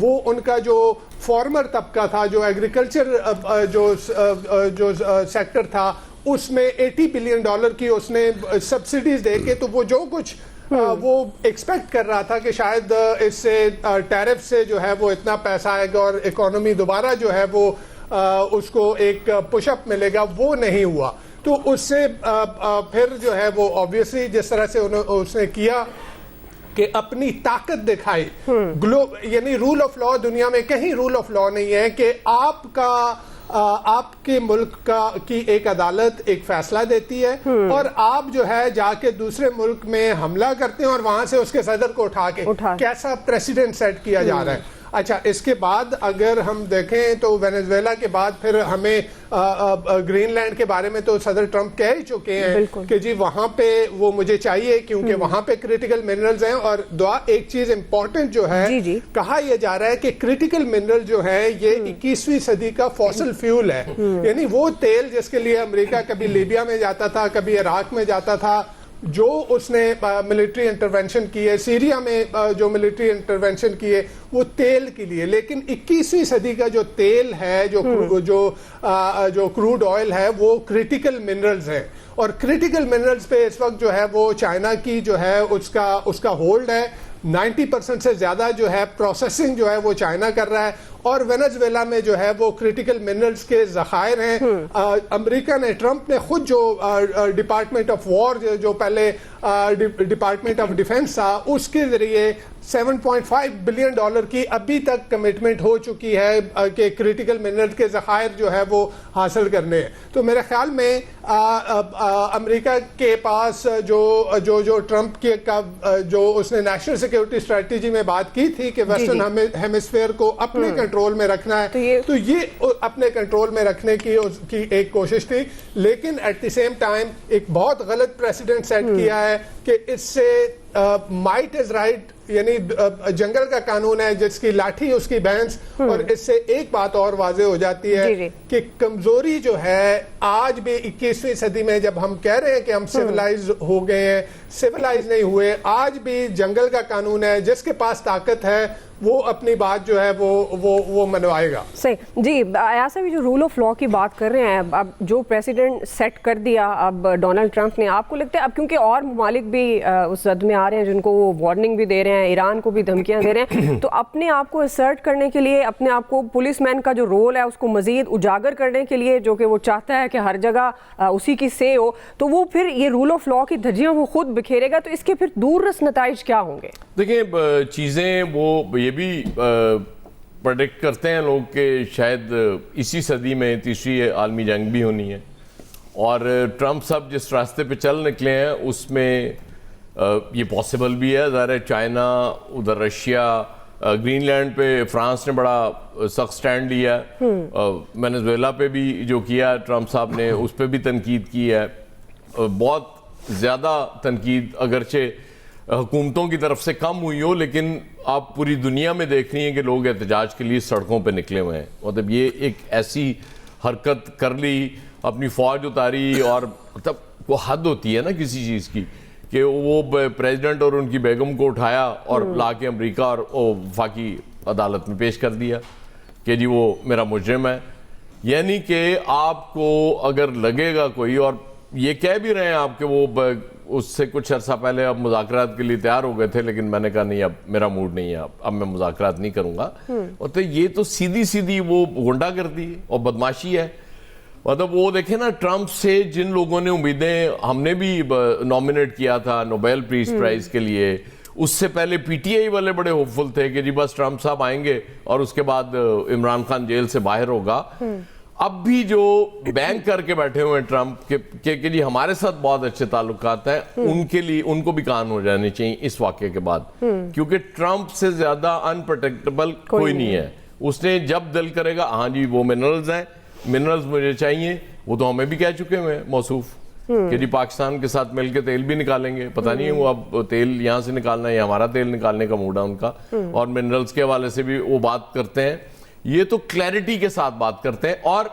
وہ ان کا جو فارمر طبقہ تھا, جو ایگریکلچر جو سیکٹر تھا, اس میں $80 بلین کی اس نے سبسڈیز دے کے, تو وہ جو کچھ وہ ایکسپیکٹ کر رہا تھا کہ شاید اس سے ٹیرف سے جو ہے وہ اتنا پیسہ آئے گا اور اکانومی دوبارہ جو ہے وہ اس کو ایک پش اپ ملے گا, وہ نہیں ہوا. تو اس سے پھر جو ہے وہ آبویسلی جس طرح سے اس نے کیا کہ اپنی طاقت دکھائی, یعنی رول آف لا, دنیا میں کہیں رول آف لا نہیں ہے کہ آپ کے ملک کی ایک عدالت ایک فیصلہ دیتی ہے اور آپ جو ہے جا کے دوسرے ملک میں حملہ کرتے ہیں اور وہاں سے اس کے صدر کو اٹھا کے کیسا پریسیڈنٹ سیٹ کیا جا رہا ہے. اچھا, اس کے بعد اگر ہم دیکھیں تو وینزویلا کے بعد پھر ہمیں گرین لینڈ کے بارے میں تو صدر ٹرمپ کہہ ہی چکے ہیں کہ جی وہاں پہ وہ مجھے چاہیے کیونکہ وہاں پہ کریٹیکل منرلز ہیں. اور ایک چیز امپورٹنٹ جو ہے, کہا یہ جا رہا ہے کہ کریٹیکل منرل جو ہے یہ 21ویں صدی کا فوسل فیول ہے, یعنی وہ تیل جس کے لیے امریکہ کبھی لیبیا میں جاتا تھا, کبھی عراق میں جاتا تھا, جو اس نے ملٹری انٹرونشن کی ہے, سیریا میں جو ملٹری انٹرونشن کی ہے, وہ تیل کے لیے. لیکن 21ویں صدی کا جو تیل ہے, جو کروڈ آئل ہے, وہ کریٹیکل منرلز ہیں. اور کریٹیکل منرلز پہ اس وقت جو ہے وہ چائنا کی جو ہے اس کا ہولڈ ہے. 90% سے زیادہ جو ہے پروسیسنگ جو ہے وہ چائنا کر رہا ہے. اور وینزویلا میں جو ہے وہ کریٹیکل منرلز کے ذخائر ہیں. امریکہ نے, ٹرمپ نے خود جو ڈپارٹمنٹ آف وار, جو پہلے ڈپارٹمنٹ آف ڈیفنس تھا, اس کے ذریعے $7.5 بلین کی ابھی تک کمٹمنٹ ہو چکی ہے کہ کریٹیکل منرل کے ذخائر جو ہے وہ حاصل کرنے ہیں. تو میرے خیال میں امریکہ کے پاس جو ٹرمپ کے جو اس نے نیشنل سیکیورٹی اسٹریٹجی میں بات کی تھی کہ ویسٹرن ہیمسفیئر کو اپنے کنٹرول میں رکھنا ہے, تو یہ اپنے کنٹرول میں رکھنے کی ایک کوشش تھی. لیکن ایٹ دی سیم ٹائم ایک بہت غلط پریسیڈنٹ سیٹ کیا ہے کہ اس سے مائٹ از رائٹ, یعنی جنگل کا قانون ہے جس کی لاٹھی اس کی بھینس. اور اس سے ایک بات اور واضح ہو جاتی ہے کہ کمزوری جو ہے آج بھی 21ویں صدی میں, جب ہم کہہ رہے ہیں کہ ہم سیولائز ہو گئے ہیں, سیولائز نہیں ہوئے. آج بھی جنگل کا قانون ہے, جس کے پاس طاقت ہے وہ اپنی بات جو ہے وہ منوائے گا. صحیح. جی ایاز صاحب, جو رول آف لا کی بات کر رہے ہیں, اب جو پریسیڈنٹ سیٹ کر دیا اب ڈونلڈ ٹرمپ نے, آپ کو لگتا ہے اب کیونکہ اور ممالک بھی اس زد میں آ رہے ہیں جن کو وہ وارننگ بھی دے رہے ہیں, ایران کو بھی دھمکیاں دے رہے ہیں, تو اپنے آپ کو اسرٹ کرنے کے لیے, اپنے آپ کو پولیس مین کا جو رول ہے اس کو مزید اجاگر کرنے کے لیے, جو کہ وہ چاہتا ہے کہ ہر جگہ اسی کی سے ہو, تو وہ پھر یہ رول آف لا کی دھجیاں وہ خود بکھیرے گا. تو اس کے پھر دور رس نتائج کیا ہوں گے؟ دیکھیں, چیزیں وہ یہ بھی پریڈکٹ کرتے ہیں لوگ کہ شاید اسی صدی میں تیسری عالمی جنگ بھی ہونی ہے. اور ٹرمپ صاحب جس راستے پہ چل نکلے ہیں اس میں یہ پاسبل بھی ہے. ظاہر ہے چائنا, ادھر رشیا, گرین لینڈ پہ فرانس نے بڑا سخت سٹینڈ لیا ہے. وینزویلا پہ بھی جو کیا ٹرمپ صاحب نے, اس پہ بھی تنقید کی ہے, بہت زیادہ تنقید, اگرچہ حکومتوں کی طرف سے کم ہوئی ہو, لیکن آپ پوری دنیا میں دیکھ رہی ہیں کہ لوگ احتجاج کے لیے سڑکوں پہ نکلے ہوئے ہیں. مطلب یہ ایک ایسی حرکت کر لی, اپنی فوج اتاری, اور مطلب وہ حد ہوتی ہے نا کسی چیز کی, کہ وہ پریزیڈنٹ اور ان کی بیگم کو اٹھایا اور لا کے امریکہ اور وفاقی عدالت میں پیش کر دیا کہ جی وہ میرا مجرم ہے. یعنی کہ آپ کو اگر لگے گا کوئی, اور یہ کہہ بھی رہے ہیں آپ کہ وہ اس سے کچھ عرصہ پہلے اب مذاکرات کے لیے تیار ہو گئے تھے, لیکن میں نے کہا نہیں, اب میرا موڈ نہیں ہے, اب میں مذاکرات نہیں کروں گا. اور تو یہ تو سیدھی وہ غنڈہ گردی اور بدماشی ہے. مطلب وہ دیکھیں نا, ٹرمپ سے جن لوگوں نے امیدیں, ہم نے بھی نامنیٹ کیا تھا نوبیل پیس پرائز کے لیے, اس سے پہلے پی ٹی آئی والے بڑے ہوپفل تھے کہ جی بس ٹرمپ صاحب آئیں گے اور اس کے بعد عمران خان جیل سے باہر ہوگا. اب بھی جو بینک کر کے بیٹھے ہوئے ہیں ٹرمپ کہ جی ہمارے ساتھ بہت اچھے تعلقات ہیں, ان کے لیے ان کو بھی کان ہو جانے چاہیے اس واقعے کے بعد, کیونکہ ٹرمپ سے زیادہ انپروٹیکٹیبل کوئی نہیں ہے. اس نے جب دل کرے گا, ہاں جی وہ منرلز ہیں, منرلز مجھے چاہیے, وہ تو ہمیں بھی کہہ چکے ہوئے موصوف کہ جی پاکستان کے ساتھ مل کے تیل بھی نکالیں گے. پتہ نہیں وہ اب تیل یہاں سے نکالنا ہے یا ہمارا تیل نکالنے کا موڈ ہے ان کا, اور منرلز کے حوالے سے بھی وہ بات کرتے ہیں. یہ تو کلیئرٹی کے ساتھ بات کرتے ہیں. اور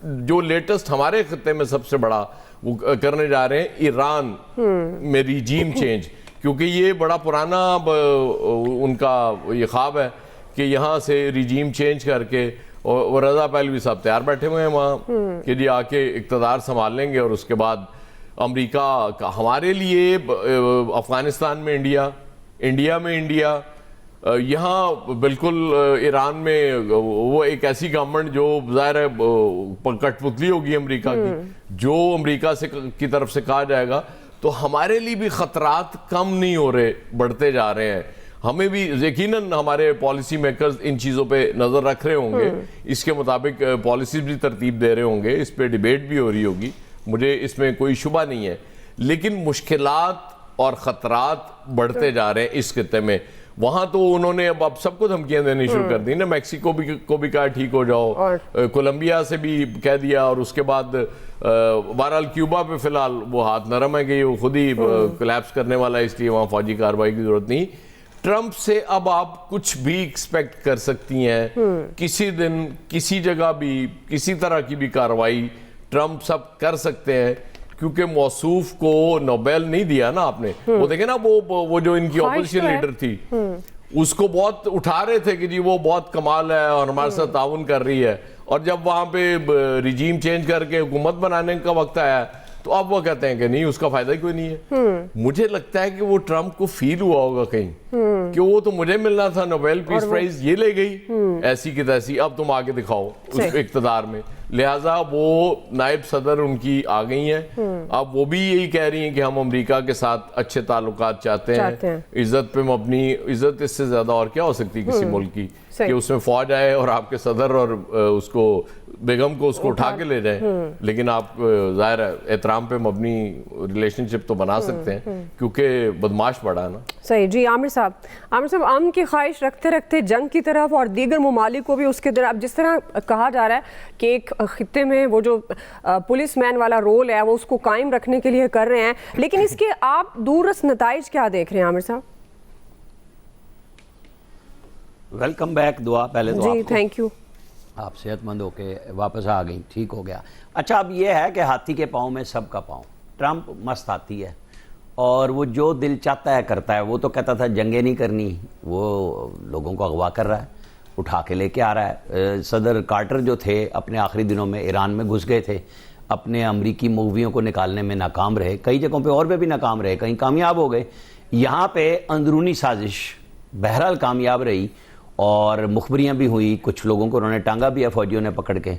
جو لیٹسٹ ہمارے خطے میں سب سے بڑا وہ کرنے جا رہے ہیں ایران میں ریجیم چینج, کیونکہ یہ بڑا پرانا ان کا یہ خواب ہے کہ یہاں سے ریجیم چینج کر کے, اور رضا پہلوی صاحب تیار بیٹھے ہوئے ہیں وہاں کہ جی آ کے اقتدار سنبھال لیں گے, اور اس کے بعد امریکہ کا ہمارے لیے افغانستان میں انڈیا, انڈیا میں انڈیا, یہاں بالکل ایران میں وہ ایک ایسی گورنمنٹ جو ظاہر ہے کٹ پتلی ہوگی امریکہ کی, جو امریکہ سے کی طرف سے کہا جائے گا, تو ہمارے لیے بھی خطرات کم نہیں ہو رہے, بڑھتے جا رہے ہیں. ہمیں بھی یقیناً ہمارے پالیسی میکرز ان چیزوں پہ نظر رکھ رہے ہوں گے, اس کے مطابق پالیسیز بھی ترتیب دے رہے ہوں گے, اس پہ ڈیبیٹ بھی ہو رہی ہوگی, مجھے اس میں کوئی شبہ نہیں ہے. لیکن مشکلات اور خطرات بڑھتے جا رہے ہیں اس خطے میں. وہاں تو انہوں نے اب سب کو دھمکیاں دینی شروع کر دی نا, میکسیکو کو بھی کہا ٹھیک ہو جاؤ, کولمبیا سے بھی کہہ دیا, اور اس کے بعد بہرحال کیوبا پہ فی الحال وہ ہاتھ نرم ہے کہ وہ خود ہی کلیپس کرنے والا ہے, اس لیے وہاں فوجی کارروائی کی ضرورت نہیں. ٹرمپ سے اب آپ کچھ بھی ایکسپیکٹ کر سکتی ہیں, کسی دن کسی جگہ بھی کسی طرح کی بھی کارروائی ٹرمپ سب کر سکتے ہیں, کیونکہ موصوف کو نوبیل نہیں دیا نا آپ نے. وہ دیکھیں نا وہ جو ان کی اپوزیشن لیڈر تھی, اس کو بہت اٹھا رہے تھے کہ جی وہ بہت کمال ہے اور ہمارے ساتھ تعاون کر رہی ہے, اور جب وہاں پہ ریجیم چینج کر کے حکومت بنانے کا وقت آیا تو اب وہ کہتے ہیں کہ نہیں, اس کا فائدہ ہی کوئی نہیں ہے. مجھے لگتا ہے کہ وہ ٹرمپ کو فیل ہوا ہوگا کہیں کہ وہ تو مجھے ملنا تھا نوبیل پیس پرائز, یہ لے گئی ایسی کی تیسی, اب تم آگے دکھاؤ اس اقتدار میں. لہٰذا وہ نائب صدر ان کی آ گئی ہیں, اب وہ بھی یہی کہہ رہی ہیں کہ ہم امریکہ کے ساتھ اچھے تعلقات چاہتے ہیں, عزت پہ مبنی. عزت اس سے زیادہ اور کیا ہو سکتی کسی ملک کی کہ اس میں فوج آئے اور آپ کے صدر اور اس کو بیگم کو اس کو اٹھا کے لے جائیں, لیکن آپ ظاہر ہے احترام پہ مبنی ریلیشن شپ تو بنا سکتے ہیں کیونکہ بدماش بڑا ہے نا. صحیح. جی عامر صاحب, امن کی خواہش رکھتے رکھتے جنگ کی طرف اور دیگر ممالک کو بھی اس کے طرف, اب جس طرح کہا جا رہا ہے کہ ایک خطے میں وہ جو پولیس مین والا رول ہے وہ اس کو قائم رکھنے کے لیے کر رہے ہیں, لیکن اس کے آپ دوررس نتائج کیا دیکھ رہے ہیں عامر صاحب؟ Welcome back. دعا پہلے تو جی تھینک یو, آپ صحت مند ہو کے واپس آ گئی, ٹھیک ہو گیا. اچھا اب یہ ہے کہ ہاتھی کے پاؤں میں سب کا پاؤں. ٹرمپ مست ہاتھی ہے اور وہ جو دل چاہتا ہے کرتا ہے. وہ تو کہتا تھا جنگیں نہیں کرنی, وہ لوگوں کو اغوا کر رہا ہے, اٹھا کے لے کے آ رہا ہے. صدر کارٹر جو تھے اپنے آخری دنوں میں ایران میں گھس گئے تھے, اپنے امریکی موویوں کو نکالنے میں ناکام رہے, کئی جگہوں پہ اور پہ بھی ناکام رہے, کہیں کامیاب ہو گئے. یہاں پہ اندرونی سازش بہرحال کامیاب رہی اور مخبریاں بھی ہوئی, کچھ لوگوں کو انہوں نے ٹانگا بھی ہے فوجیوں نے پکڑ کے.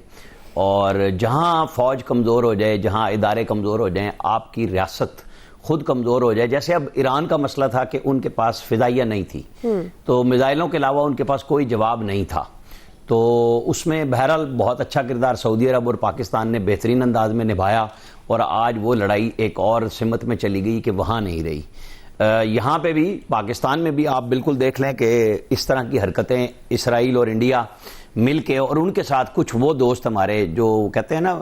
اور جہاں فوج کمزور ہو جائے, جہاں ادارے کمزور ہو جائیں, آپ کی ریاست خود کمزور ہو جائے, جیسے اب ایران کا مسئلہ تھا کہ ان کے پاس فضائیہ نہیں تھی, تو میزائلوں کے علاوہ ان کے پاس کوئی جواب نہیں تھا, تو اس میں بہرحال بہت اچھا کردار سعودی عرب اور پاکستان نے بہترین انداز میں نبھایا, اور آج وہ لڑائی ایک اور سمت میں چلی گئی کہ وہاں نہیں رہی. یہاں پہ بھی پاکستان میں بھی آپ بالکل دیکھ لیں کہ اس طرح کی حرکتیں اسرائیل اور انڈیا مل کے, اور ان کے ساتھ کچھ وہ دوست ہمارے جو کہتے ہیں نا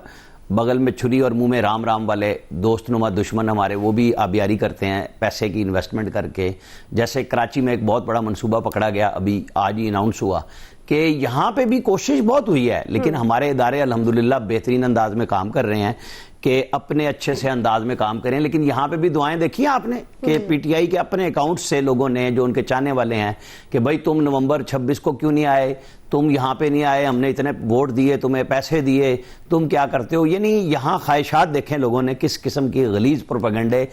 بغل میں چھری اور منہ میں رام رام والے دوست نما دشمن ہمارے, وہ بھی آبیاری کرتے ہیں پیسے کی انویسٹمنٹ کر کے. جیسے کراچی میں ایک بہت بڑا منصوبہ پکڑا گیا, ابھی آج ہی اناؤنس ہوا کہ یہاں پہ بھی کوشش بہت ہوئی ہے, لیکن ہمارے ادارے الحمدللہ بہترین انداز میں کام کر رہے ہیں کہ اپنے اچھے سے انداز میں کام کریں. لیکن یہاں پہ بھی دعائیں دیکھی آپ نے کہ پی ٹی آئی کے اپنے اکاؤنٹ سے لوگوں نے, جو ان کے چاہنے والے ہیں, کہ بھائی تم نومبر 26 کو کیوں نہیں آئے, تم یہاں پہ نہیں آئے, ہم نے اتنے ووٹ دیے, تمہیں پیسے دیے, تم کیا کرتے ہو. یعنی یہاں خواہشات دیکھیں لوگوں نے کس قسم کی غلیظ پروپیگنڈے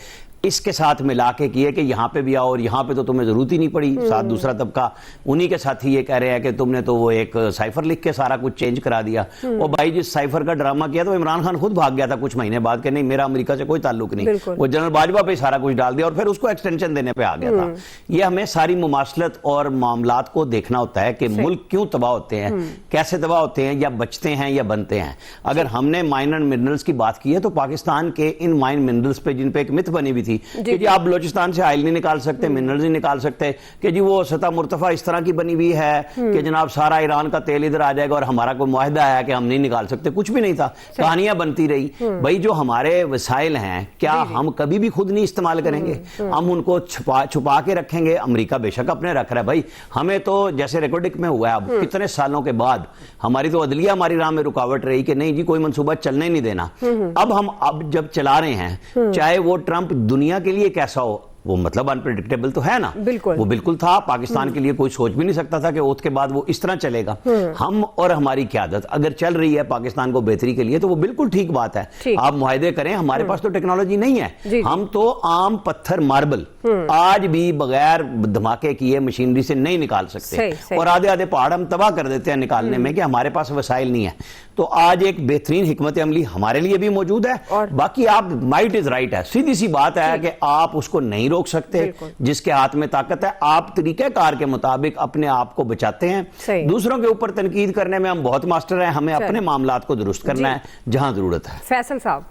اس کے ساتھ ملا کے کیے کہ یہاں پہ بھی آؤ, اور یہاں پہ تو تمہیں ضرورت ہی نہیں پڑی. ساتھ دوسرا طبقہ انہی کے ساتھ ہی یہ کہہ رہے ہیں کہ تم نے تو وہ ایک سائفر لکھ کے سارا کچھ چینج کرا دیا. اور بھائی جس سائفر کا ڈرامہ کیا تو عمران خان خود بھاگ گیا تھا کچھ مہینے بعد کہ نہیں میرا امریکہ سے کوئی تعلق نہیں, وہ جنرل باجوہ پہ سارا کچھ ڈال دیا اور پھر اس کو ایکسٹینشن دینے پہ آ گیا تھا. یہ ہمیں ساری مماثلت اور معاملات کو دیکھنا ہوتا ہے کہ ملک کیوں تباہ ہوتے ہیں, کیسے تباہ ہوتے ہیں, یا بچتے ہیں یا بنتے ہیں. اگر ہم نے مائن اینڈ منرلز کی بات کی ہے تو پاکستان کے ان مائن منرلز پہ جن پہ ایک مت بنی ہوئی تھی کہ جی آپ بلوچستان سے آئل نہیں نکال سکتے, منرلز نہیں نکال سکتے, کہ جی وہ سطح مرتفع اس طرح کی بنی ہوئی ہے کہ جناب سارا ایران کا تیل ادھر آ جائے گا اور ہمارا کوئی معاہدہ ہے کہ ہم نہیں نکال سکتے. کچھ بھی نہیں تھا, کہانیاں بنتی رہی. بھائی جو ہمارے وسائل ہیں کیا ہم کبھی بھی خود نہیں استعمال کریں گے, ہم ان کو چھپا کے رکھیں گے. امریکہ بے شک اپنے رکھ رہا ہے بھائی, ہمیں تو جیسے ریکارڈنگ میں ہوا ہے اب کتنے سالوں کے بعد ہماری تو عدلیہ ہماری راہ میں رکاوٹ رہی کہ نہیں جی کوئی منصوبہ چلنے نہیں دینا. اب ہم جب چلا رہے ہیں, چاہے وہ ٹرمپ دنیا کے لیے کیسا ہو, وہ مطلب انپریڈکٹیبل تو ہے نا, بالکل وہ بالکل تھا. پاکستان کے لیے کوئی سوچ بھی نہیں سکتا تھا کہ اوتھ کے بعد وہ اس طرح چلے گا. ہم اور ہماری قیادت اگر چل رہی ہے پاکستان کو بہتری کے لیے تو وہ بالکل ٹھیک بات ہے. آپ معاہدے کریں, ہمارے پاس تو ٹیکنالوجی نہیں ہے, ہم تو عام پتھر ماربل آج بھی بغیر دھماکے کیے مشینری سے نہیں نکال سکتے, اور آدھے پہاڑ ہم تباہ کر دیتے ہیں نکالنے میں کہ ہمارے پاس وسائل نہیں ہے. تو آج ایک بہترین حکمت عملی ہمارے لیے بھی موجود ہے. باقی آپ مائٹ از رائٹ ہے, سیدھی سی بات ہے کہ آپ اس کو نہیں روک سکتے. جس کے ہاتھ میں طاقت ہے, آپ طریقہ کار کے مطابق اپنے آپ کو بچاتے ہیں. دوسروں کے اوپر تنقید کرنے میں ہم بہت ماسٹر ہیں, ہمیں اپنے معاملات کو درست کرنا ہے جہاں ضرورت ہے. فیصل صاحب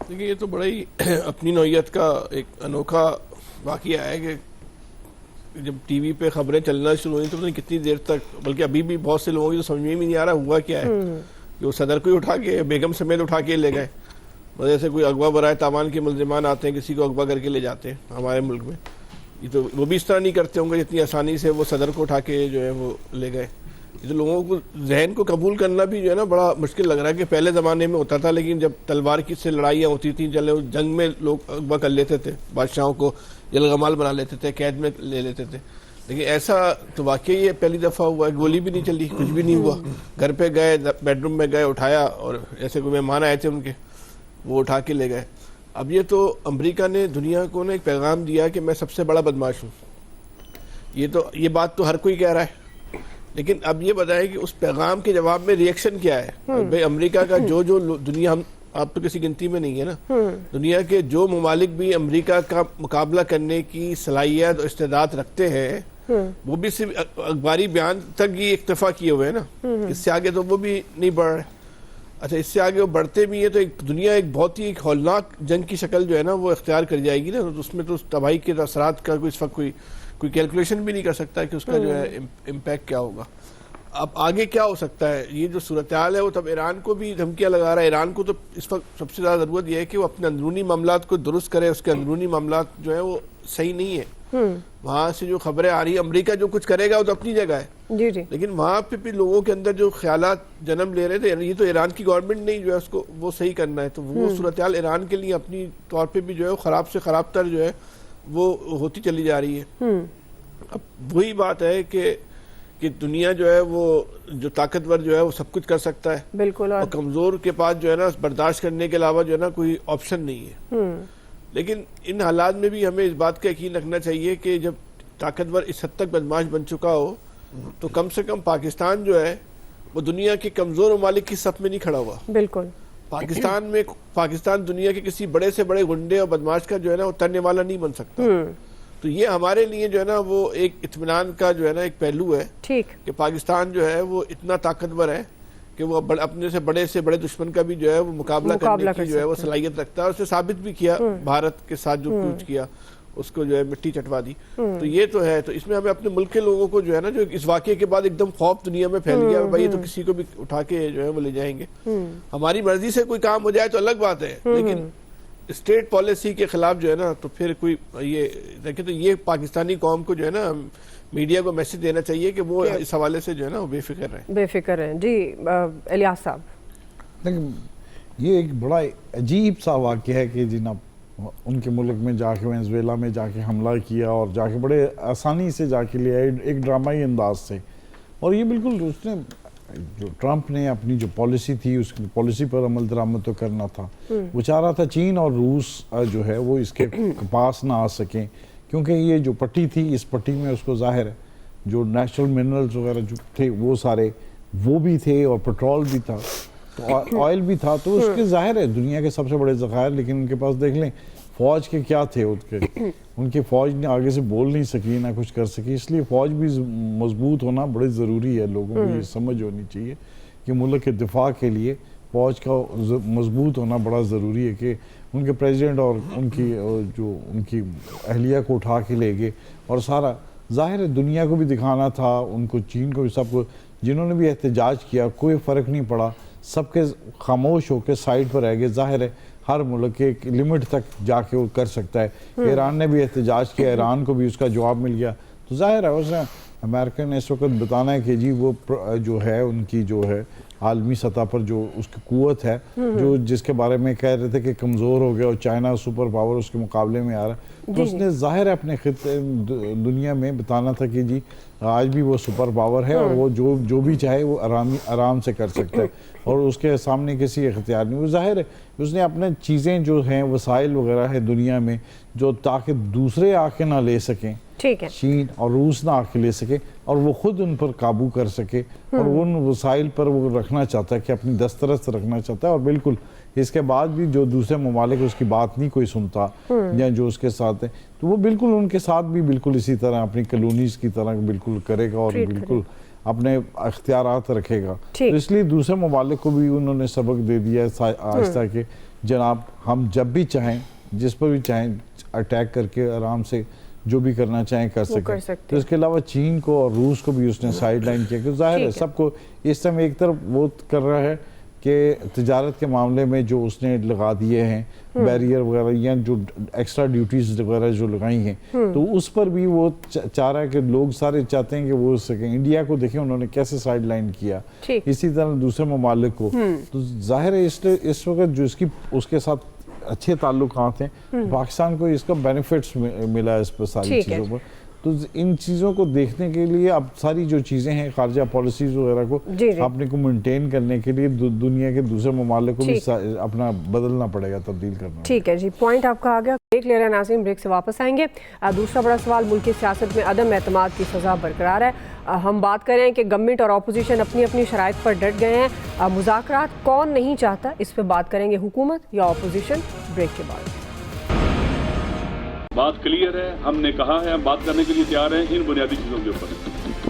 دیکھیے, یہ تو بڑا ہی اپنی نوعیت کا ایک انوکھا واقعہ ہے کہ جب ٹی وی پہ خبریں چلنا شروع ہوئی تو پتہ نہیں کتنی دیر تک, بلکہ ابھی بھی بہت سے لوگوں کی تو سمجھ میں نہیں آ رہا ہوا کیا ہے کہ وہ صدر کو ہی اٹھا کے بیگم سمیت اٹھا کے لے گئے. جیسے کوئی اغوا برائے تاوان کے ملزمان آتے ہیں, کسی کو اغوا کر کے لے جاتے ہیں ہمارے ملک میں, یہ تو وہ بھی اس طرح نہیں کرتے ہوں گے جتنی آسانی سے وہ صدر کو اٹھا کے جو ہے وہ لے گئے. یہ تو لوگوں کو ذہن کو قبول کرنا بھی جو ہے نا بڑا مشکل لگ رہا ہے کہ پہلے زمانے میں ہوتا تھا, لیکن جب تلوار کی سے لڑائیاں ہوتی تھیں, چلے جنگ میں لوگ اغوا کر لیتے تھے, بادشاہوں کو یلغمال بنا لیتے تھے, قید میں لے لیتے تھے. لیکن ایسا تو واقعی یہ پہلی دفعہ ہوا ہے, گولی بھی نہیں چلی, کچھ بھی نہیں ہوا. گھر پہ گئے, بیڈ روم میں گئے, اٹھایا, اور ایسے کوئی مہمان آئے تھے ان کے, وہ اٹھا کے لے گئے. اب یہ تو امریکہ نے دنیا کو ایک پیغام دیا کہ میں سب سے بڑا بدماش ہوں. یہ بات تو ہر کوئی کہہ رہا ہے, لیکن اب یہ بتائیں کہ اس پیغام کے جواب میں ری ایکشن کیا ہے. بھائی امریکہ کا جو دنیا, ہم آپ تو کسی گنتی میں نہیں ہے نا, دنیا کے جو ممالک بھی امریکہ کا مقابلہ کرنے کی صلاحیت اور استعداد رکھتے ہیں وہ بھی صرف اخباری بیان تک ہی اکتفا کیے ہوئے ہیں نا, اس سے آگے تو وہ بھی نہیں بڑھ رہے. اچھا, اس سے آگے وہ بڑھتے بھی ہیں تو ایک دنیا ایک بہت ہی ایک ہولناک جنگ کی شکل جو ہے نا وہ اختیار کر جائے گی نا. اس میں تو تباہی کے اثرات کا اس وقت کوئی کیلکولیشن بھی نہیں کر سکتا کہ اس کا جو ہے امپیکٹ کیا ہوگا. اب آگے کیا ہو سکتا ہے, یہ جو صورتحال ہے وہ تب ایران کو بھی دھمکیاں لگا رہا ہے. ایران کو تو اس وقت سب سے زیادہ ضرورت یہ ہے کہ وہ اپنے اندرونی معاملات کو درست کرے. اس کے اندرونی معاملات جو ہیں وہ صحیح نہیں ہے. وہاں سے جو خبریں آ رہی ہیں, امریکہ جو کچھ کرے گا وہ تو اپنی جگہ ہے, لیکن وہاں پہ بھی لوگوں کے اندر جو خیالات جنم لے رہے تھے, یہ تو ایران کی گورنمنٹ نہیں جو ہے اس کو وہ صحیح کرنا ہے. تو وہ صورتحال ایران کے لیے اپنی طور پہ بھی جو ہے خراب سے خراب تر جو ہے وہ ہوتی چلی جا رہی ہے. اب وہی بات ہے کہ دنیا جو ہے وہ جو طاقتور جو ہے وہ سب کچھ کر سکتا ہے, بالکل, اور کمزور کے پاس جو ہے نا برداشت کرنے کے علاوہ جو ہے نا کوئی آپشن نہیں ہے. لیکن ان حالات میں بھی ہمیں اس بات کا یقین رکھنا چاہیے کہ جب طاقتور اس حد تک بدماش بن چکا ہو تو کم سے کم پاکستان جو ہے وہ دنیا کے کمزور ممالک کی صف میں نہیں کھڑا ہوا. بالکل, پاکستان دنیا کے کسی بڑے سے بڑے گنڈے اور بدماش کا جو ہے نا اترنے والا نہیں بن سکتا. تو یہ ہمارے لیے جو ہے نا وہ ایک اطمینان کا جو ہے نا ایک پہلو ہے کہ پاکستان جو ہے وہ اتنا طاقتور ہے کہ وہ اپنے سے بڑے دشمن کا بھی جو ہے وہ مقابلہ کرنے کی جو ہے وہ صلاحیت رکھتا ہے, اور اسے ثابت بھی کیا. بھارت کے ساتھ جو کوچ کیا اس کو جو ہے مٹی چٹوا دی. تو یہ تو ہے. تو اس میں ہمیں اپنے ملک کے لوگوں کو جو ہے نا جو اس واقعے کے بعد ایک دم خوف دنیا میں پھیل گیا, بھائی یہ تو کسی کو بھی اٹھا کے جو ہے وہ لے جائیں گے. ہماری مرضی سے کوئی کام ہو جائے تو الگ بات ہے, لیکن اسٹیٹ پالیسی کے خلاف جو ہے نا تو پھر کوئی یہ دیکھیں. تو یہ پاکستانی قوم کو جو ہے نا میڈیا کو میسج دینا چاہیے کہ وہ اس حوالے سے جو ہے نا بے فکر رہیں. جی الیاس صاحب, لیکن یہ ایک بڑا عجیب سا واقعہ ہے کہ جناب ان کے ملک میں جا کے وینزویلا میں جا کے حملہ کیا, اور جا کے بڑے آسانی سے جا کے لیا ایک ڈرامائی انداز سے. اور یہ بالکل اس نے جو ٹرمپ نے اپنی جو پالیسی تھی اس کی پالیسی پر عمل درآمد تو کرنا تھا. وہ چاہ رہا تھا چین اور روس جو ہے وہ اس کے پاس نہ آ سکیں, کیونکہ یہ جو پٹی تھی اس پٹی میں اس کو ظاہر ہے جو نیچرل منرلز وغیرہ جو تھے وہ سارے وہ بھی تھے, اور پیٹرول بھی تھا, آئل بھی تھا. تو اس کے ظاہر ہے دنیا کے سب سے بڑے ذخائر, لیکن ان کے پاس دیکھ لیں فوج کے کیا تھے. ان کی فوج نے آگے سے بول نہیں سکی, نہ کچھ کر سکی. اس لیے فوج بھی مضبوط ہونا بڑے ضروری ہے. لوگوں کو یہ سمجھ ہونی چاہیے کہ ملک کے دفاع کے لیے فوج کا مضبوط ہونا بڑا ضروری ہے. کہ ان کے پریزیڈنٹ اور ان کی اہلیہ کو اٹھا کے لے گئے, اور سارا ظاہر ہے دنیا کو بھی دکھانا تھا, ان کو چین کو بھی, سب کو جنہوں نے بھی احتجاج کیا کوئی فرق نہیں پڑا, سب کے خاموش ہو کے سائڈ پر رہ گئے. ظاہر ہے ہر ملک کے ایک لمٹ تک جا کے وہ کر سکتا ہے. ایران نے بھی احتجاج کیا, ایران کو بھی اس کا جواب مل گیا. تو ظاہر ہے اس نے امریکہ نے اس وقت بتانا ہے کہ جی وہ جو ہے ان کی جو ہے عالمی سطح پر جو اس کی قوت ہے, جو جس کے بارے میں کہہ رہے تھے کہ کمزور ہو گیا اور چائنا سپر پاور اس کے مقابلے میں آ رہا ہے, تو اس نے ظاہر ہے اپنے خطے دنیا میں بتانا تھا کہ جی آج بھی وہ سپر پاور ہے اور وہ جو بھی چاہے وہ آرام سے کر سکتا ہے اور اس کے سامنے کسی اختیار نہیں. وہ ظاہر ہے اس نے اپنے چیزیں جو ہیں وسائل وغیرہ ہے دنیا میں جو تاکہ دوسرے آ کے نہ لے سکیں, چین اور روس نہ آ کے لے سکے اور وہ خود ان پر قابو کر سکے, اور ان وسائل پر وہ رکھنا چاہتا ہے کہ اپنی دسترس رکھنا چاہتا ہے. اور بالکل اس کے بعد بھی جو دوسرے ممالک اس کی بات نہیں کوئی سنتا یا جو اس کے ساتھ ہے, تو وہ بالکل ان کے ساتھ بھی بالکل اسی طرح اپنی کالونیز کی طرح بالکل کرے گا اور بالکل اپنے اختیارات رکھے گا. تو اس لیے دوسرے ممالک کو بھی انہوں نے سبق دے دیا ہے آہستہ کہ جناب ہم جب بھی چاہیں جس پر بھی چاہیں اٹیک کر کے آرام سے جو بھی کرنا چاہیں کر سکیں. تو اس کے علاوہ چین کو اور روس کو بھی اس نے سائیڈ لائن کیا, کہ ظاہر ہے سب کو اس ٹائم ایک طرف وہ کر رہا ہے کہ تجارت کے معاملے میں جو اس نے لگا دیے ہیں بیریئر وغیرہ یا جو ایکسٹرا ڈیوٹیز وغیرہ جو لگائی ہیں, تو اس پر بھی وہ چاہ رہا ہے کہ لوگ سارے چاہتے ہیں کہ وہ سکیں. انڈیا کو دیکھیں انہوں نے کیسے سائیڈ لائن کیا, اسی طرح دوسرے ممالک کو. تو ظاہر ہے اس وقت جو اس کے ساتھ اچھے تعلقات ہیں, پاکستان کو اس کا بینیفٹس ملا اس پر ساری چیزوں پر. تو ان چیزوں کو دیکھنے کے لیے اب ساری جو چیزیں ہیں خارجہ پالیسیز وغیرہ کو اپنے کو مینٹین کرنے کے لیے دنیا کے دوسرے ممالک کو بھی اپنا بدلنا پڑے گا, تبدیل کرنا. ٹھیک ہے جی, پوائنٹ آپ کا آ گیا. بریک لے رہے ہیں ناظرین, بریک سے واپس آئیں گے. دوسرا بڑا سوال, ملک کی سیاست میں عدم اعتماد کی فضا برقرار ہے. ہم بات کر رہے ہیں کہ گورنمنٹ اور اپوزیشن اپنی اپنی شرائط پر ڈٹ گئے ہیں. مذاکرات کون نہیں چاہتا, اس پہ بات کریں گے, حکومت یا اپوزیشن. بریک کے بعد بات کلیئر ہے, ہم نے کہا ہے ہم بات کرنے کے لیے تیار ہیں ان بنیادی چیزوں کے اوپر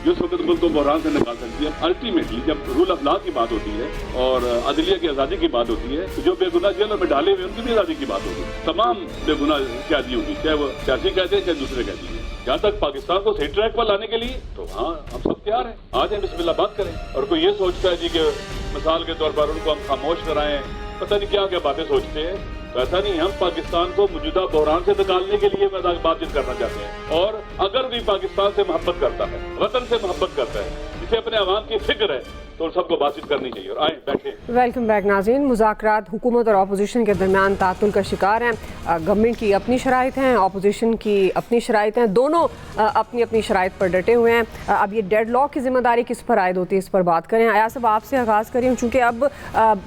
جس وقت ملک کو بحران سے نکال سکتی ہے. الٹیمیٹلی جب رول آف لا کی بات ہوتی ہے اور عدلیہ کی آزادی کی بات ہوتی ہے, جو بے گناہ جیلوں میں ڈالے ہوئے ان کی بھی آزادی کی بات ہوتی ہے. تمام بے گناہ قیدیوں کی, چاہے وہ سیاسی قیدی چاہے دوسرے قیدی ہیں. جہاں تک پاکستان کو صحیح ٹریک پر لانے کے لیے تو ہاں ہم سب تیار ہیں, آ جائیں بسم اللہ بات کریں. اور کوئی یہ سوچتا ہے جی کہ مثال کے طور پر ان کو ہم خاموش کرائیں, پتہ نہیں کیا کیا باتیں سوچتے ہیں. ویسا نہیں, ہم پاکستان کو موجودہ بحران سے نکالنے کے لیے بات چیت کرنا چاہتے ہیں. اور اگر بھی پاکستان سے محبت کرتا ہے, وطن سے محبت کرتا ہے, جسے اپنے عوام کی فکر ہے, تو سب کو بات چیت کرنی چاہیے. اور آئیں بیٹھیں. ویلکم بیک ناظرین. مذاکرات حکومت اور اپوزیشن کے درمیان تعطل کا شکار ہیں. گورنمنٹ کی اپنی شرائط ہیں, اپوزیشن کی اپنی شرائط ہیں, دونوں اپنی اپنی شرائط پر ڈٹے ہوئے ہیں. اب یہ ڈیڈ لاک کی ذمہ داری کس پر عائد ہوتی ہے, اس پر بات کریں. ایاز صاحب آپ سے آغاز کریں, چونکہ اب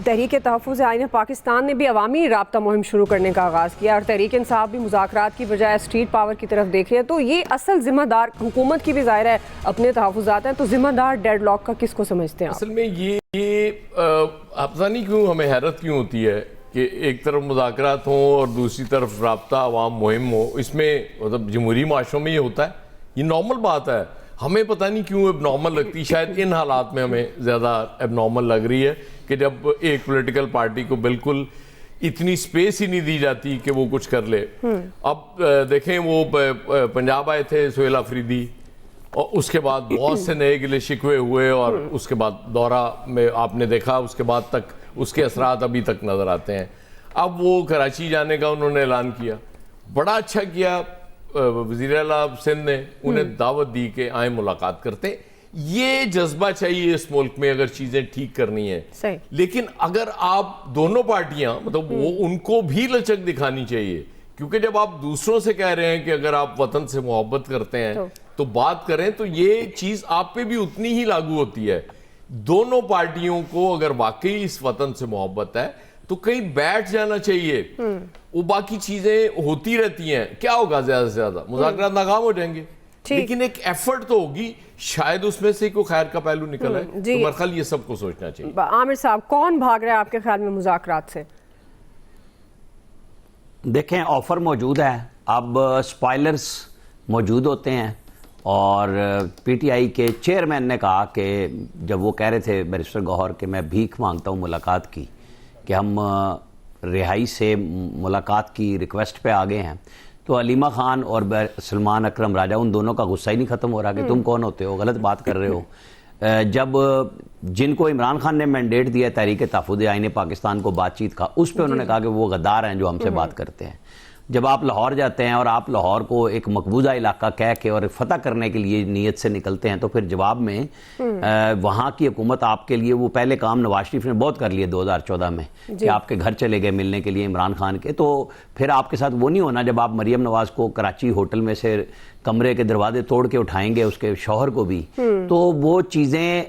تحریک تحفظ آئین پاکستان نے بھی عوامی رابطہ مہم شروع کرنے کا آغاز کیا اور تحریک انصاف بھی مذاکرات کی بجائے اسٹریٹ پاور کی طرف دیکھ رہی ہے. تو یہ اصل ذمہ دار حکومت کی بھی ظاہر ہے اپنے تحفظات ہیں, تو ذمہ دار ڈیڈ لاک کا کس کو سمجھتے ہیں آپ؟ اصل میں یہ پتہ نہیں کیوں ہمیں حیرت کیوں ہوتی ہے کہ ایک طرف مذاکرات ہوں اور دوسری طرف رابطہ عوام مہم ہو. اس میں مطلب جمہوری معاشروں میں یہ ہوتا ہے, یہ نارمل بات ہے. ہمیں پتہ نہیں کیوں اب نارمل لگتی, شاید ان حالات میں ہمیں زیادہ اب نارمل لگ رہی ہے کہ جب ایک پولیٹیکل پارٹی کو بالکل اتنی سپیس ہی نہیں دی جاتی کہ وہ کچھ کر لے. اب دیکھیں وہ پنجاب آئے تھے سہیل آفریدی, اور اس کے بعد بہت سے نئے گلے شکوے ہوئے, اور اس کے بعد دورہ میں آپ نے دیکھا اس کے بعد تک اس کے اثرات ابھی تک نظر آتے ہیں. اب وہ کراچی جانے کا انہوں نے اعلان کیا, بڑا اچھا کیا وزیر اعلیٰ سندھ نے, انہیں دعوت دی کہ آئیں ملاقات کرتے. یہ جذبہ چاہیے اس ملک میں اگر چیزیں ٹھیک کرنی ہیں. لیکن اگر آپ دونوں پارٹیاں مطلب وہ ان کو بھی لچک دکھانی چاہیے, کیونکہ جب آپ دوسروں سے کہہ رہے ہیں کہ اگر آپ وطن سے محبت کرتے ہیں تو بات کریں, تو یہ چیز آپ پہ بھی اتنی ہی لاگو ہوتی ہے. دونوں پارٹیوں کو اگر واقعی اس وطن سے محبت ہے تو کہیں بیٹھ جانا چاہیے. وہ باقی چیزیں ہوتی رہتی ہیں, کیا ہوگا زیادہ سے زیادہ مذاکرات ناکام ہو جائیں گے, لیکن ایک ایفرٹ تو ہوگی, شاید اس میں سے کوئی خیر کا پہلو نکل ہے. تو میرے خیال یہ سب کو سوچنا چاہیے. عامر صاحب, کون بھاگ رہا ہے آپ کے خیال میں مذاکرات سے؟ دیکھیں آفر موجود ہے, اب اسپائلرز موجود ہوتے ہیں, اور پی ٹی آئی کے چیئرمین نے کہا کہ جب وہ کہہ رہے تھے بیرسٹر گوہر کہ میں بھیک مانگتا ہوں ملاقات کی, کہ ہم رہائی سے ملاقات کی ریکویسٹ پہ آگے ہیں, تو علیمہ خان اور سلمان اکرم راجہ ان دونوں کا غصہ ہی نہیں ختم ہو رہا کہ تم کون ہوتے ہو, غلط بات کر رہے ہو. جب جن کو عمران خان نے مینڈیٹ دیا تحریک تحفظ آئین پاکستان کو بات چیت کا, اس پہ انہوں نے کہا کہ وہ غدار ہیں جو ہم سے بات کرتے ہیں. جب آپ لاہور جاتے ہیں اور آپ لاہور کو ایک مقبوضہ علاقہ کہہ کے اور فتح کرنے کے لیے نیت سے نکلتے ہیں تو پھر جواب میں وہاں کی حکومت آپ کے لیے وہ پہلے کام نواز شریف نے بہت کر لیے 2014 میں کہ آپ کے گھر چلے گئے ملنے کے لیے عمران خان کے, تو پھر آپ کے ساتھ وہ نہیں ہونا جب آپ مریم نواز کو کراچی ہوٹل میں سے کمرے کے دروازے توڑ کے اٹھائیں گے, اس کے شوہر کو بھی, تو وہ چیزیں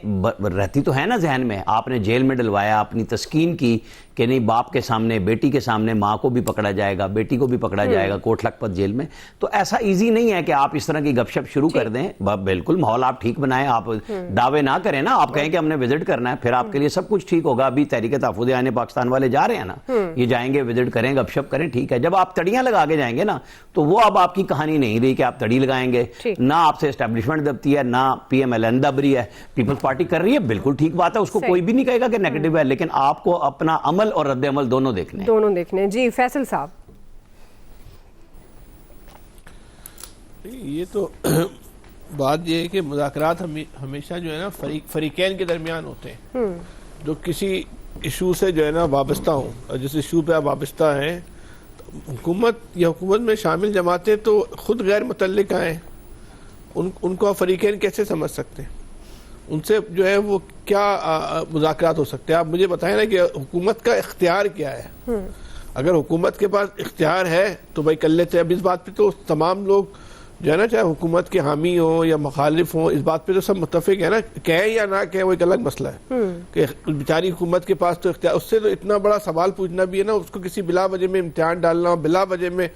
رہتی تو ہیں نا ذہن میں. آپ نے جیل میں ڈلوایا, اپنی تسکین کی کہ نہیں باپ کے سامنے, بیٹی کے سامنے ماں کو بھی پکڑا جائے گا, بیٹی کو بھی پکڑا جائے گا کوٹ لکھپت جیل میں. تو ایسا ایزی نہیں ہے کہ آپ اس طرح کی گپ شپ شروع کر دیں. بالکل ماحول آپ ٹھیک بنائیں, آپ دعوے نہ کریں نا, آپ کہیں کہ ہم نے وزٹ کرنا ہے, پھر آپ کے لیے سب کچھ ٹھیک ہوگا. ابھی تحریک تحفظ آئین پاکستان والے جا رہے ہیں نا, یہ جائیں گے وزٹ کریں گپ شپ کریں, ٹھیک ہے. جب آپ تڑیاں لگا کے جائیں گے نا تو وہ اب آپ کی کہانی نہیں رہی کہ آپ تڑی لگائیں گے, نہ آپ سے اسٹیبلشمنٹ دبتی ہے, نہ پی ایم ایل این دب رہی ہے, پیپلز پارٹی کر رہی ہے, بالکل ٹھیک بات ہے, اس کو کوئی بھی نہیں کہے گا کہ نیگیٹو ہے, لیکن آپ کو اپنا عمل اور رد عمل دونوں دیکھنے ہیں. جی فیصل صاحب, یہ تو بات یہ ہے کہ مذاکرات ہمیشہ جو ہے نا فریقین کے درمیان ہوتے ہیں جو کسی ایشو سے جو ہے نا وابستہ ہوں, اور جس ایشو پہ آپ وابستہ ہیں, حکومت یا حکومت میں شامل جماعتیں تو خود غیر متعلقہ ہیں, ان کو آپ فریقین کیسے سمجھ سکتے ہیں؟ ان سے جو ہے وہ کیا مذاکرات ہو سکتے ہیں؟ آپ مجھے بتائیں نا کہ حکومت کا اختیار کیا ہے. اگر حکومت کے پاس اختیار ہے تو بھائی کر لیتے ہیں. اب اس بات پہ تو تمام لوگ جو ہے نا, چاہے حکومت کے حامی ہوں یا مخالف ہوں, اس بات پہ تو سب متفق ہے نا. کہیں یا نہ کہیں وہ ایک الگ مسئلہ ہے کہ بیچاری حکومت کے پاس تو اختیار. اس سے تو اتنا بڑا سوال پوچھنا بھی ہے نا, اس کو کسی بلا وجہ میں امتحان ڈالنا, بلا وجہ میں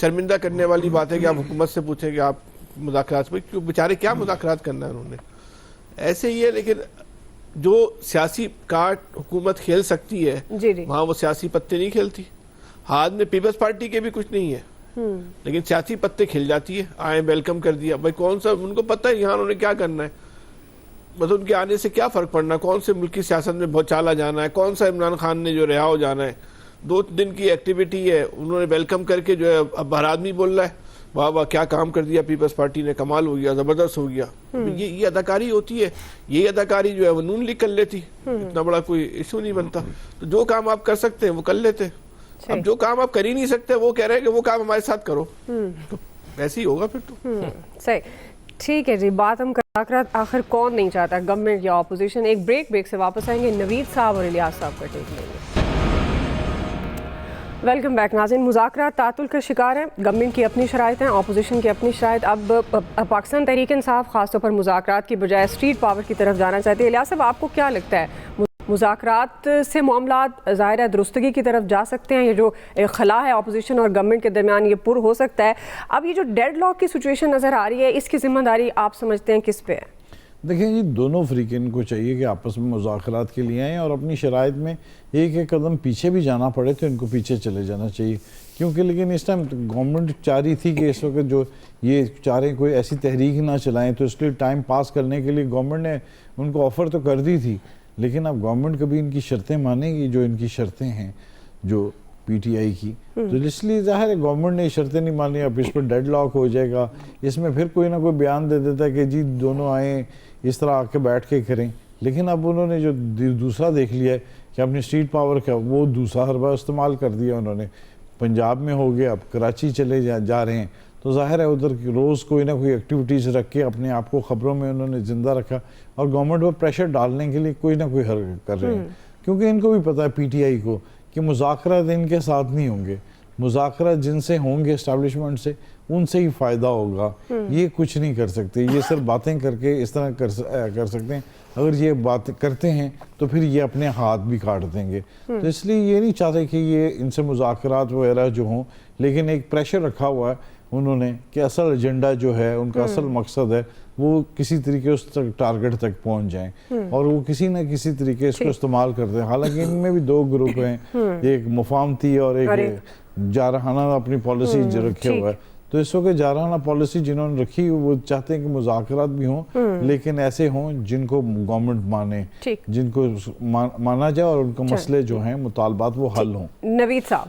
شرمندہ کرنے والی بات ہے کہ آپ حکومت سے پوچھیں کہ آپ مذاکرات پہ کیوں, بیچارے کیا مذاکرات کرنا ہے انہوں نے. ایسے ہی ہے, لیکن جو سیاسی کارڈ حکومت کھیل سکتی ہے وہاں وہ سیاسی پتے نہیں کھیلتی. ہاتھ میں پیپلز پارٹی کے بھی کچھ نہیں ہے, لیکن سیاسی پتے کھل جاتی ہے. آئے ویلکم کر دیا, بھائی کون سا, ان کو پتہ ہے یہاں انہوں نے کیا کرنا ہے, بس ان کے آنے سے کیا فرق پڑنا, کون سے ملکی سیاست میں بہت چالا جانا ہے, کون سا عمران خان نے جو رہا ہو جانا ہے. 2 دن کی ایکٹیویٹی ہے, انہوں نے ویلکم کر کے جو ہے اب ہر آدمی بول رہا ہے واہ واہ کیا کام کر دیا پیپلز پارٹی نے, کمال ہو گیا, زبردست ہو گیا. یہ اداکاری ہوتی ہے. یہ اداکاری جو ہے وہ نون لیگ کر لیتی, اتنا بڑا کوئی ایشو نہیں بنتا. تو جو کام آپ کر سکتے ہیں وہ کر لیتے. اب جو کام آپ کر ہی نہیں سکتے وہ کہہ رہے ہیں کہ وہ کام ہمارے ساتھ کرو, تو ایسے ہی ہوگا پھر تو. صحیح, ٹھیک ہے جی. بات ہم مذاکرات آخر کون نہیں چاہتا, گورنمنٹ یا اپوزیشن. ایک بریک سے واپس آئیں گے, نوید صاحب اور الیاس صاحب کا ٹیک لیں گے. ویلکم بیک ناظرین. مذاکرات تعطل کا شکار ہیں, گورنمنٹ کی اپنی شرائط ہیں, اپوزیشن کی اپنی شرائط. اب پاکستان تحریک انصاف خاص طور پر مذاکرات کی بجائے اسٹریٹ پاور کی طرف جانا چاہتے ہیں. الیاس صاحب, آپ کو کیا لگتا ہے مذاکرات سے معاملات ظاہر ہے درستگی کی طرف جا سکتے ہیں؟ یہ جو خلا ہے اپوزیشن اور گورنمنٹ کے درمیان یہ پر ہو سکتا ہے. اب یہ جو ڈیڈ لاک کی سچویشن نظر آ رہی ہے, اس کی ذمہ داری آپ سمجھتے ہیں کس پہ ہے؟ دیکھیں جی, دونوں فریقین کو چاہیے کہ آپس میں مذاکرات کے لیے آئیں, اور اپنی شرائط میں ایک ایک قدم پیچھے بھی جانا پڑے تو ان کو پیچھے چلے جانا چاہیے. کیونکہ لیکن اس ٹائم گورنمنٹ چاہ رہی تھی کہ اس وقت جو یہ چاہ رہے کوئی ایسی تحریک نہ چلائیں, تو اس لیے ٹائم پاس کرنے کے لیے گورنمنٹ نے ان کو آفر تو کر دی تھی, لیکن اب گورنمنٹ کبھی ان کی شرطیں مانے گی جو ان کی شرطیں ہیں جو پی ٹی آئی کی, تو اس لیے ظاہر ہے گورنمنٹ نے شرطیں نہیں مانی. اب اس پر ڈیڈ لاک ہو جائے گا, اس میں پھر کوئی نہ کوئی بیان دے دیتا ہے کہ جی دونوں آئیں اس طرح آ کے بیٹھ کے کریں. لیکن اب انہوں نے جو دوسرا دیکھ لیا ہے کہ اپنی اسٹریٹ پاور کا وہ دوسرا حربہ استعمال کر دیا انہوں نے. پنجاب میں ہو گیا, اب کراچی چلے جا رہے ہیں, تو ظاہر ہے ادھر روز کوئی نہ کوئی ایکٹیویٹیز رکھ کے اپنے آپ کو خبروں میں انہوں نے زندہ رکھا, اور گورنمنٹ پر پریشر ڈالنے کے لیے کوئی نہ کوئی حرکت کر رہے ہیں. کیونکہ ان کو بھی پتہ ہے پی ٹی آئی کو کہ مذاکرات ان کے ساتھ نہیں ہوں گے, مذاکرات جن سے ہوں گے اسٹیبلشمنٹ سے ان سے ہی فائدہ ہوگا. یہ کچھ نہیں کر سکتے, یہ صرف باتیں کر کے اس طرح کر سکتے ہیں. اگر یہ بات کرتے ہیں تو پھر یہ اپنے ہاتھ بھی کاٹ دیں گے. تو اس لیے یہ نہیں چاہتے کہ یہ ان سے مذاکرات وغیرہ جو ہوں, لیکن ایک پریشر رکھا ہوا ہے انہوں نے کہ اصل ایجنڈا جو ہے ان کا اصل مقصد ہے وہ کسی طریقے اس ٹارگٹ تک پہنچ جائیں, اور وہ کسی نہ کسی طریقے اس کو استعمال کرتے ہیں. حالانکہ ان میں بھی 2 گروپ ہیں, ایک مفاہمتی اور ایک جارحانہ اپنی پالیسی رکھے ہوا ہے. تو اس وقت جارحانہ پالیسی جنہوں نے رکھی وہ چاہتے ہیں کہ مذاکرات بھی ہوں, لیکن ایسے ہوں جن کو گورنمنٹ مانے, جن کو مانا جائے, اور ان کے مسئلے جو ہیں مطالبات وہ حل ہوں. نوید صاحب,